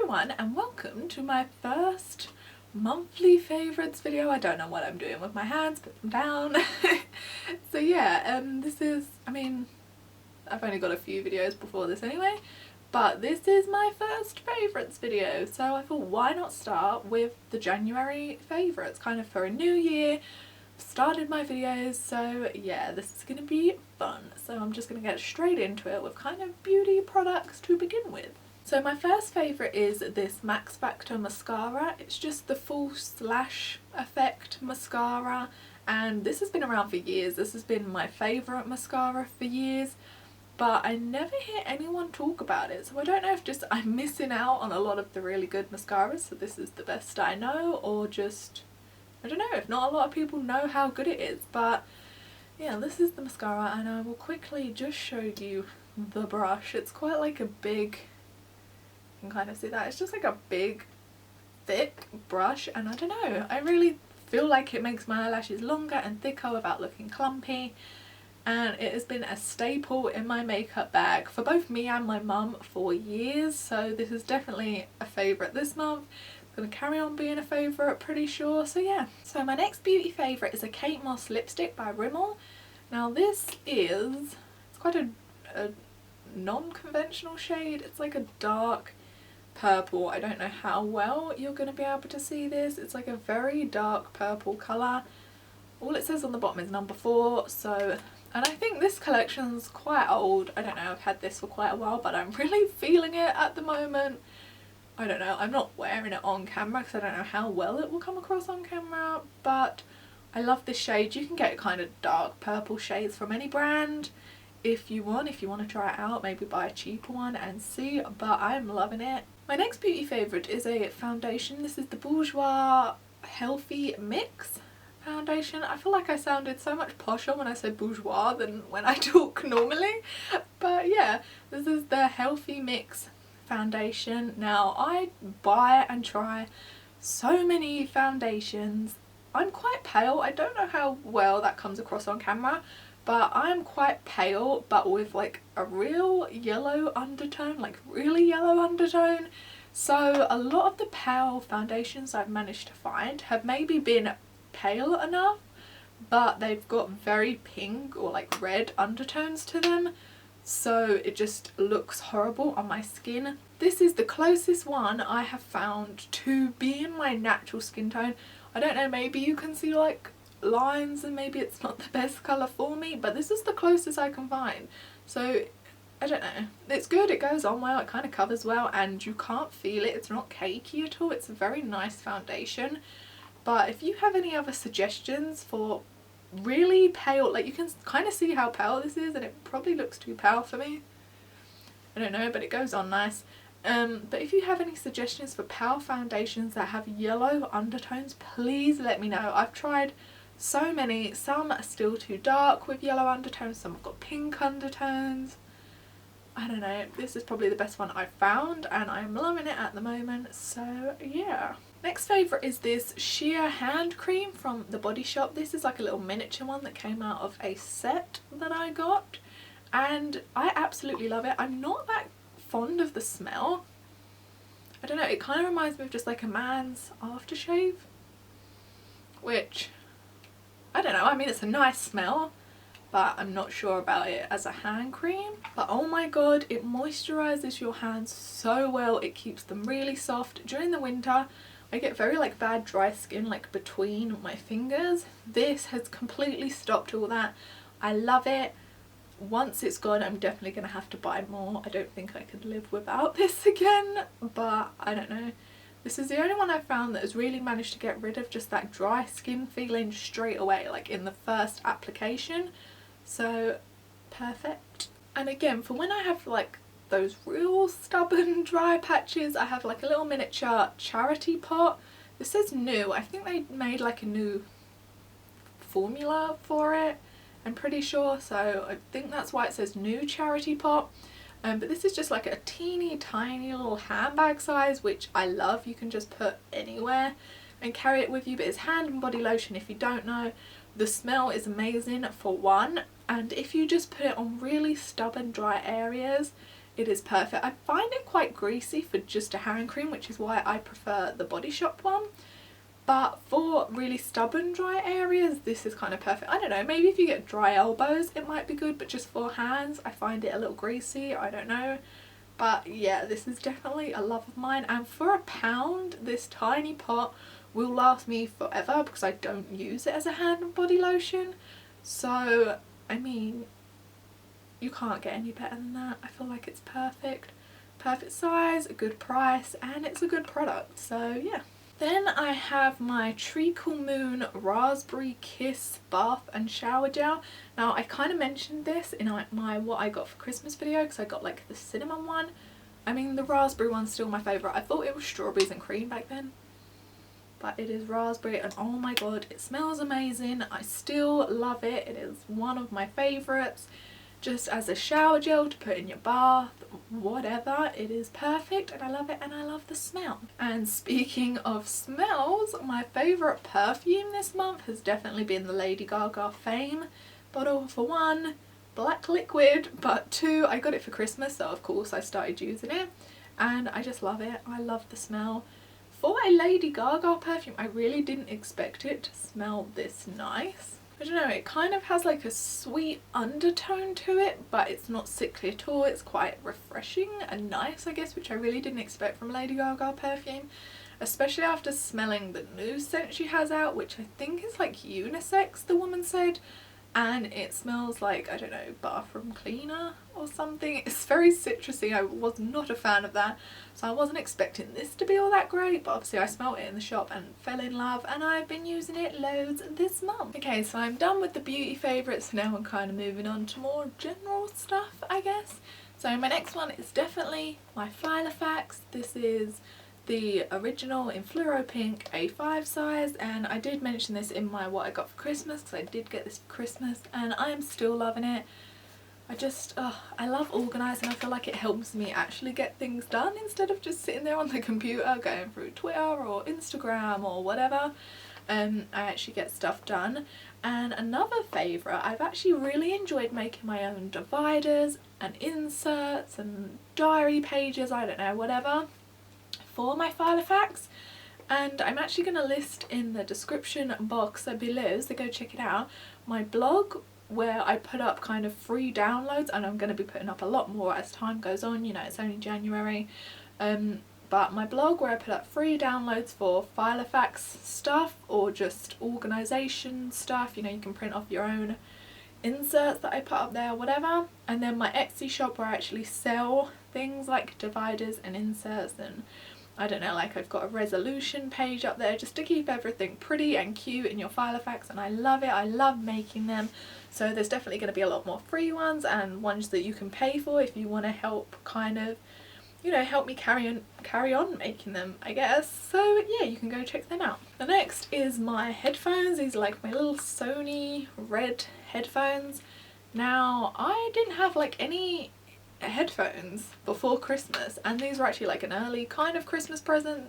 everyone and welcome to my first monthly favourites video. I don't know what I'm doing with my hands, put them down. So yeah, this is, I've only got a few videos before this anyway, but this is my first favourites video, so I thought why not start with the January favourites, kind of for a new year. Started my videos, so yeah, this is gonna be fun. So I'm just gonna get straight into it with kind of beauty products to begin with. So my first favourite is this Max Factor mascara. It's just the full slash effect mascara, and this has been around for years. This has been my favourite mascara for years, but I never hear anyone talk about it, so I don't know if just I'm missing out on a lot of the really good mascaras, so this is the best I know, or just I don't know, if not a lot of people know how good it is. But yeah, this is the mascara, and I will quickly just show you the brush. It's quite like a big, you can kind of see that, it's just like a big thick brush, and I don't know, I really feel like it makes my eyelashes longer and thicker without looking clumpy, and it has been a staple in my makeup bag for both me and my mum for years, so this is definitely a favourite this month. Gonna carry on being a favourite, pretty sure. So yeah, so my next beauty favourite is a Kate Moss lipstick by Rimmel. Now this is, it's quite a non-conventional shade. It's like a dark purple. I don't know how well you're going to be able to see this. It's like a very dark purple colour. All it says on the bottom is number 4, so, and I think this collection's quite old. I don't know, I've had this for quite a while, but I'm really feeling it at the moment. I don't know, I'm not wearing it on camera because I don't know how well it will come across on camera, but I love this shade. You can get kind of dark purple shades from any brand if you want to try it out. Maybe buy a cheaper one and see, but I'm loving it. My next beauty favourite is a foundation. This is the Bourjois Healthy Mix foundation. I feel like I sounded so much posher when I said bourgeois than when I talk normally, but yeah, this is the Healthy Mix foundation. Now I buy and try so many foundations. I'm quite pale. I don't know how well that comes across on camera, but I'm quite pale, but with like a real yellow undertone, like really yellow undertone. So a lot of the pale foundations I've managed to find have maybe been pale enough, but they've got very pink or like red undertones to them, so it just looks horrible on my skin. This is the closest one I have found to being my natural skin tone. I don't know, maybe you can see like lines and maybe it's not the best colour for me, but this is the closest I can find. So I don't know, it's good, it goes on well, it kind of covers well, and you can't feel it, it's not cakey at all. It's a very nice foundation. But if you have any other suggestions for really pale, like you can kind of see how pale this is and it probably looks too pale for me, I don't know, but it goes on nice. But if you have any suggestions for pale foundations that have yellow undertones, please let me know. I've tried so many, some are still too dark with yellow undertones, some have got pink undertones. I don't know, this is probably the best one I've found and I'm loving it at the moment, so yeah. Next favourite is this sheer hand cream from the Body Shop. This is like a little miniature one that came out of a set that I got, and I absolutely love it. I'm not that fond of the smell. I don't know, it kind of reminds me of just like a man's aftershave, which, I don't know, I mean it's a nice smell, but I'm not sure about it as a hand cream. But oh my god, it moisturises your hands so well. It keeps them really soft. During the winter I get very like bad dry skin like between my fingers. This has completely stopped all that. I love it. Once it's gone, I'm definitely going to have to buy more. I don't think I could live without this again, but I don't know. This is the only one I've found that has really managed to get rid of just that dry skin feeling straight away, like in the first application. So perfect. And again, for when I have like those real stubborn dry patches, I have like a little miniature charity pot. This says new. I think they made like a new formula for it, I'm pretty sure, so I think that's why it says new charity pot. But this is just like a teeny tiny little handbag size, which I love. You can just put anywhere and carry it with you, but it's hand and body lotion if you don't know. The smell is amazing for one, and if you just put it on really stubborn dry areas, It is perfect. I find it quite greasy for just a hand cream, which is why I prefer the Body Shop one. But for really stubborn dry areas, this is kind of perfect. I don't know, maybe if you get dry elbows it might be good, but just for hands I find it a little greasy, I don't know. But yeah, this is definitely a love of mine, and for £1 this tiny pot will last me forever because I don't use it as a hand and body lotion. So I mean, you can't get any better than that. I feel like it's perfect. Perfect size, a good price, and it's a good product, so yeah. Then I have my Treecko Moon Raspberry Kiss Bath and Shower Gel. Now I kind of mentioned this in my what I got for Christmas video because I got like the cinnamon one. I mean, the raspberry one's still my favourite. I thought it was strawberries and cream back then, but it is raspberry, and oh my god, it smells amazing. I still love it. It is one of my favourites. Just as a shower gel to put in your bath, whatever, it is perfect, and I love it, and I love the smell. And speaking of smells, my favourite perfume this month has definitely been the Lady Gaga Fame bottle. For one, black liquid, but two, I got it for Christmas, so of course I started using it, and I just love it. I love the smell. For a Lady Gaga perfume, I really didn't expect it to smell this nice. I don't know, it kind of has like a sweet undertone to it, but it's not sickly at all. It's quite refreshing and nice, I guess, which I really didn't expect from Lady Gaga perfume, especially after smelling the new scent she has out, which I think is like unisex, the woman said, and it smells like, I don't know, bathroom cleaner or something. It's very citrusy. I was not a fan of that, so I wasn't expecting this to be all that great, but obviously I smelled it in the shop and fell in love, and I've been using it loads this month. Okay, so I'm done with the beauty favourites, now I'm kind of moving on to more general stuff, I guess. So my next one is definitely my Filofax. This is the original in fluoro pink, A5 size, and I did mention this in my what I got for Christmas because I did get this for Christmas, and I am still loving it. I love organising. I feel like it helps me actually get things done instead of just sitting there on the computer going through Twitter or Instagram or whatever. I actually get stuff done. And another favourite, I've actually really enjoyed making my own dividers and inserts and diary pages, I don't know, whatever, for my Filofax, and I'm actually going to list in the description box below, so go check it out, my blog where I put up kind of free downloads, and I'm going to be putting up a lot more as time goes on, you know, it's only January, but my blog where I put up free downloads for Filofax stuff or just organisation stuff, you know, you can print off your own inserts that I put up there, whatever, and then my Etsy shop where I actually sell things like dividers and inserts, and I don't know, like I've got a resolution page up there just to keep everything pretty and cute in your Filofax, and I love it. I love making them. So there's definitely going to be a lot more free ones and ones that you can pay for if you want to help kind of, you know, help me carry on making them, I guess. So yeah, you can go check them out. The next is my headphones. These are like my little Sony red headphones. Now I didn't have like any headphones before Christmas, and these were actually like an early kind of Christmas present.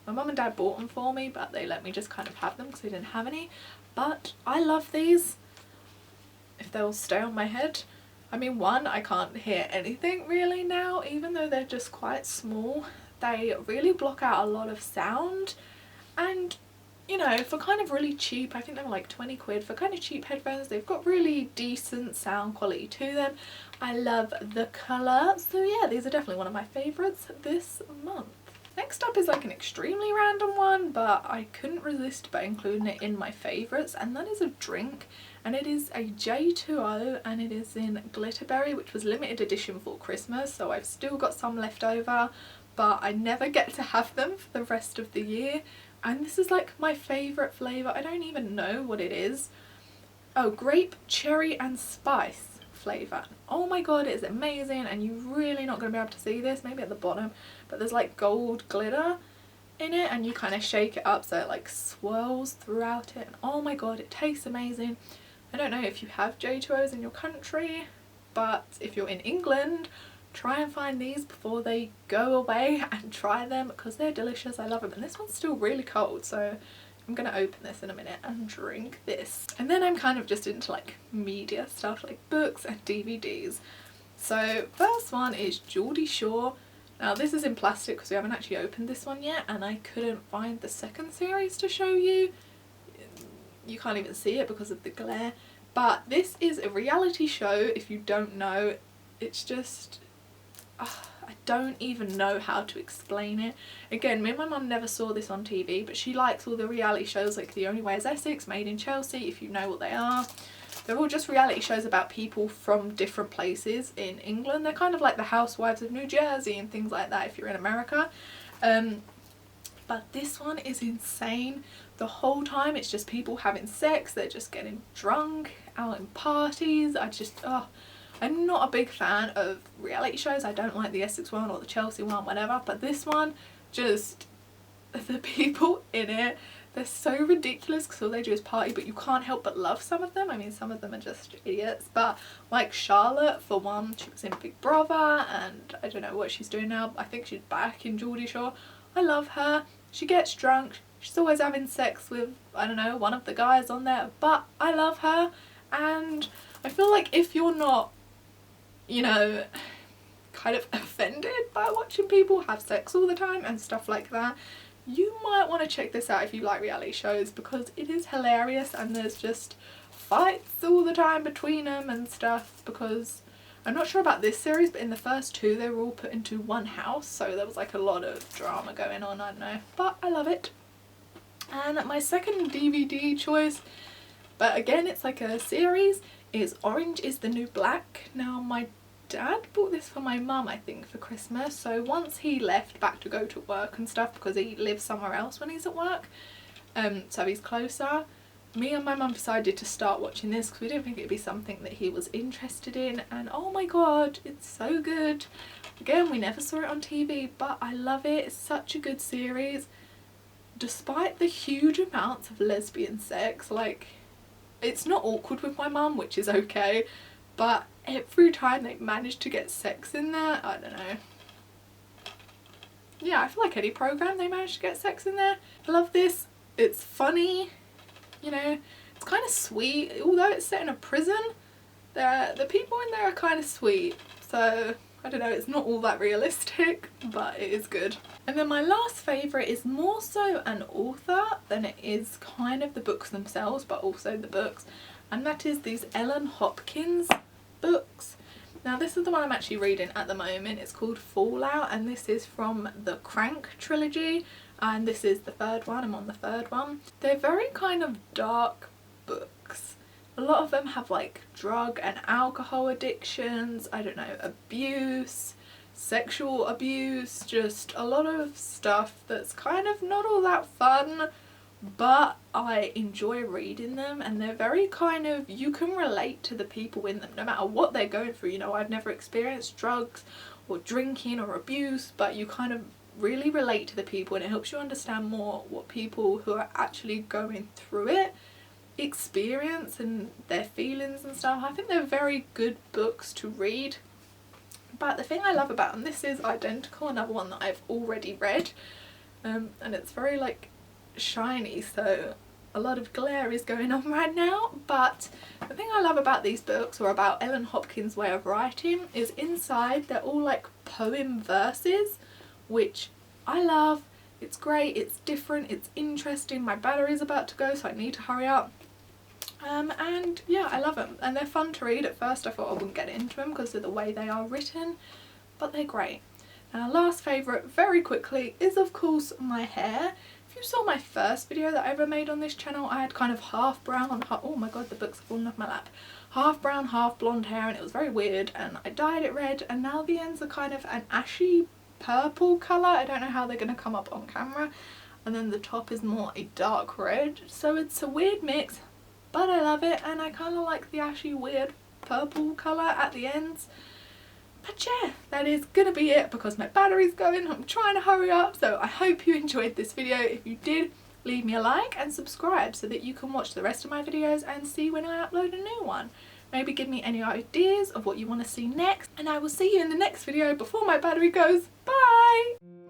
My mum and dad bought them for me, but they let me just kind of have them because they didn't have any. But I love these if they'll stay on my head. I mean, one, I can't hear anything really now, even though they're just quite small. They really block out a lot of sound, and you know, for kind of really cheap, I think they were like 20 quid for kind of cheap headphones. They've got really decent sound quality to them. I love the colour, so yeah, these are definitely one of my favourites this month. Next up is like an extremely random one, but I couldn't resist by including it in my favourites, and that is a drink, and it is a J2O, and it is in Glitterberry, which was limited edition for Christmas, so I've still got some left over, but I never get to have them for the rest of the year. And this is like my favourite flavour. I don't even know what it is. Oh, grape, cherry and spice flavour. Oh my god, it's amazing, and you're really not going to be able to see this, maybe at the bottom, but there's like gold glitter in it, and you kind of shake it up so it like swirls throughout it, and oh my god, it tastes amazing. I don't know if you have J2Os in your country, but if you're in England, try and find these before they go away and try them because they're delicious. I love them, and this one's still really cold, so I'm gonna open this in a minute and drink this. And then I'm kind of just into like media stuff like books and DVDs. So first one is Geordie Shore. Now this is in plastic because we haven't actually opened this one yet, and I couldn't find the second series to show you. You can't even see it because of the glare. But this is a reality show, if you don't know. It's just, I don't even know how to explain it. Again, me and my mum never saw this on TV, but she likes all the reality shows like The Only Way is Essex, Made in Chelsea, if you know what they are. They're all just reality shows about people from different places in England. They're kind of like the Housewives of New Jersey and things like that if you're in America. But this one is insane. The whole time it's just people having sex, they're just getting drunk, out in parties. I'm not a big fan of reality shows. I don't like the Essex one or the Chelsea one, whatever. But this one, just the people in it, they're so ridiculous because all they do is party, but you can't help but love some of them. I mean, some of them are just idiots, but like Charlotte, for one, she was in Big Brother, and I don't know what she's doing now. I think she's back in Geordie Shore. I love her. She gets drunk. She's always having sex with, I don't know, one of the guys on there, but I love her. And I feel like if you're not, you know, kind of offended by watching people have sex all the time and stuff like that, you might want to check this out if you like reality shows, because it is hilarious and there's just fights all the time between them and stuff. Because I'm not sure about this series, but in the first two they were all put into one house, so there was like a lot of drama going on, I don't know, but I love it. And my second DVD choice, but again it's like a series, is Orange is the New Black. Now my dad bought this for my mum, I think, for Christmas. So once he left back to go to work and stuff, because he lives somewhere else when he's at work, so he's closer, me and my mum decided to start watching this because we didn't think it'd be something that he was interested in, and oh my god, it's so good. Again, we never saw it on TV, but I love it. It's such a good series. Despite the huge amounts of lesbian sex, like, it's not awkward with my mum, which is okay, but every time they manage to get sex in there, I don't know. Yeah, I feel like any program they manage to get sex in there. I love this. It's funny, you know, it's kind of sweet. Although it's set in a prison, the people in there are kind of sweet. So, I don't know, it's not all that realistic, but it is good. And then my last favourite is more so an author than it is kind of the books themselves, but also the books. And that is these Ellen Hopkins books. Now this is the one I'm actually reading at the moment. It's called Fallout, and this is from the Crank trilogy, and this is the third one. I'm on the third one. They're very kind of dark books. A lot of them have like drug and alcohol addictions, I don't know, abuse, sexual abuse, just a lot of stuff that's kind of not all that fun, but I enjoy reading them, and they're very kind of, you can relate to the people in them no matter what they're going through. You know, I've never experienced drugs or drinking or abuse, but you kind of really relate to the people, and it helps you understand more what people who are actually going through it experience and their feelings and stuff. I think they're very good books to read. But the thing I love about them, this is identical, another one that I've already read, and it's very like shiny, so a lot of glare is going on right now. But the thing I love about these books, or about Ellen Hopkins' way of writing, is inside they're all like poem verses, which I love. It's great, it's different, it's interesting. My battery's about to go, so I need to hurry up. And yeah, I love them, and they're fun to read. At first I thought I wouldn't get into them because of the way they are written, but they're great. And our last favourite, very quickly, is of course my hair. If you saw my first video that I ever made on this channel, I had kind of half brown, oh my god, the book's falling off my lap, half brown, half blonde hair, and it was very weird, and I dyed it red, and now the ends are kind of an ashy purple colour. I don't know how they're going to come up on camera, and then the top is more a dark red, so it's a weird mix, but I love it, and I kind of like the ashy weird purple colour at the ends. But yeah, that is gonna be it because my battery's going. I'm trying to hurry up, so I hope you enjoyed this video. If you did, leave me a like and subscribe so that you can watch the rest of my videos and see when I upload a new one. Maybe give me any ideas of what you want to see next, and I will see you in the next video before my battery goes. Bye!